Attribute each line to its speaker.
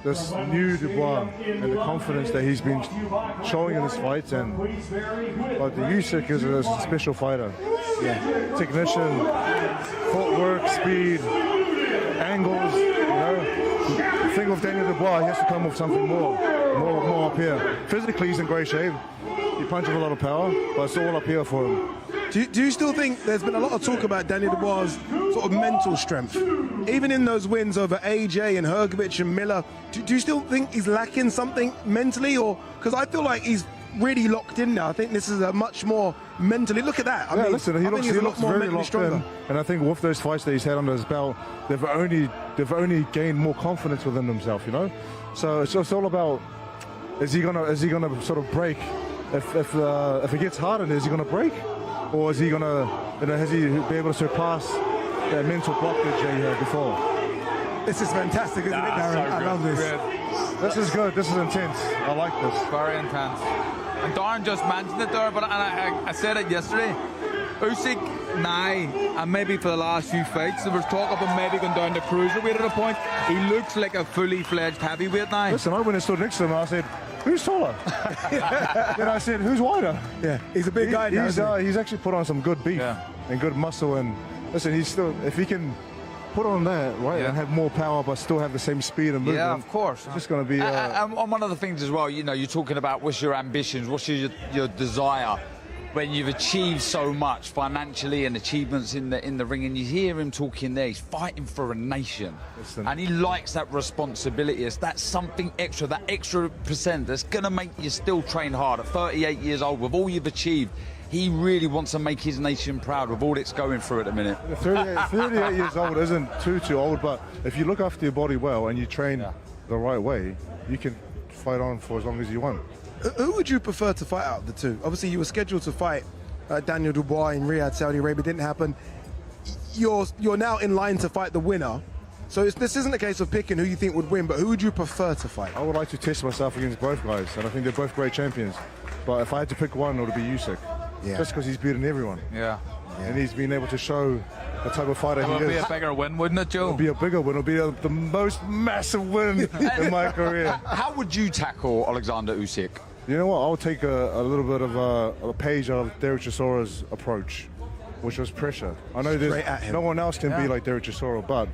Speaker 1: this new Dubois and the confidence that he's been showing in his fights, and but the Usyk is a special fighter. Yeah. Technician, footwork, speed, angles. You know, the thing with Daniel Dubois, he has to come with something more up here. Physically, he's in great shape. He punches a lot of power, but it's all up here for him.
Speaker 2: Do you still think there's been a lot of talk about Daniel Dubois' sort of mental strength? Even in those wins over AJ and Hrgovic and Miller, do you still think he's lacking something mentally? Or because I feel like he's really locked in now. I think this is a much more mentally. Look at that. I mean,
Speaker 1: listen, he looks very locked in, and I think with those fights that he's had under his belt, they've only gained more confidence within himself. You know, so it's all about is he gonna sort of break if it gets harder? Is he gonna break? Or is he going to, has he been able to surpass that mental blockage that he had before?
Speaker 2: This is fantastic, isn't it, Darren?
Speaker 3: So
Speaker 2: I love this.
Speaker 1: Good. This is good. This is intense. I like this.
Speaker 3: Very intense. And Darren just mentioned it there, but I said it yesterday. Usyk now, and maybe for the last few fights, there was talk of him maybe going down to cruiserweight at a point. He looks like a fully fledged heavyweight now.
Speaker 1: Listen, I went and stood next to him and I said, who's taller? Then I said, who's wider?
Speaker 2: Yeah, he's a big guy now.
Speaker 1: He's actually put on some good beef and good muscle. And listen, he's still, if he can put on that, right, and have more power but still have the same speed and movement.
Speaker 3: Yeah, of course.
Speaker 1: It's just going to be...
Speaker 3: and one of the things as well, you know, you're talking about what's your ambitions, what's your desire when you've achieved so much financially and achievements in the ring, and you hear him talking there, he's fighting for a nation. Listen. And he likes that responsibility. That's something extra, that extra percent that's going to make you still train hard at 38 years old with all you've achieved. He really wants to make his nation proud with all it's going through at the minute.
Speaker 1: 38 years old isn't too old, but if you look after your body well and you train the right way, you can fight on for as long as you want.
Speaker 2: Who would you prefer to fight out of the two? Obviously, you were scheduled to fight Daniel Dubois in Riyadh, Saudi Arabia. Didn't happen. You're now in line to fight the winner. So this isn't a case of picking who you think would win, but who would you prefer to fight?
Speaker 1: I would like to test myself against both guys, and I think they're both great champions. But if I had to pick one, it would be Usyk. Yeah. Just because he's beaten everyone.
Speaker 3: Yeah.
Speaker 1: And he's been able to show the type of fighter he is.
Speaker 3: It would be a bigger win, wouldn't it, Joe?
Speaker 1: It would be a bigger win. It would be the most massive win in my career.
Speaker 3: How would you tackle Alexander Usyk?
Speaker 1: You know what? I'll take a little bit of a page out of Derek Chisora's approach, which was pressure. I know no one else can be like Derek Chisora, but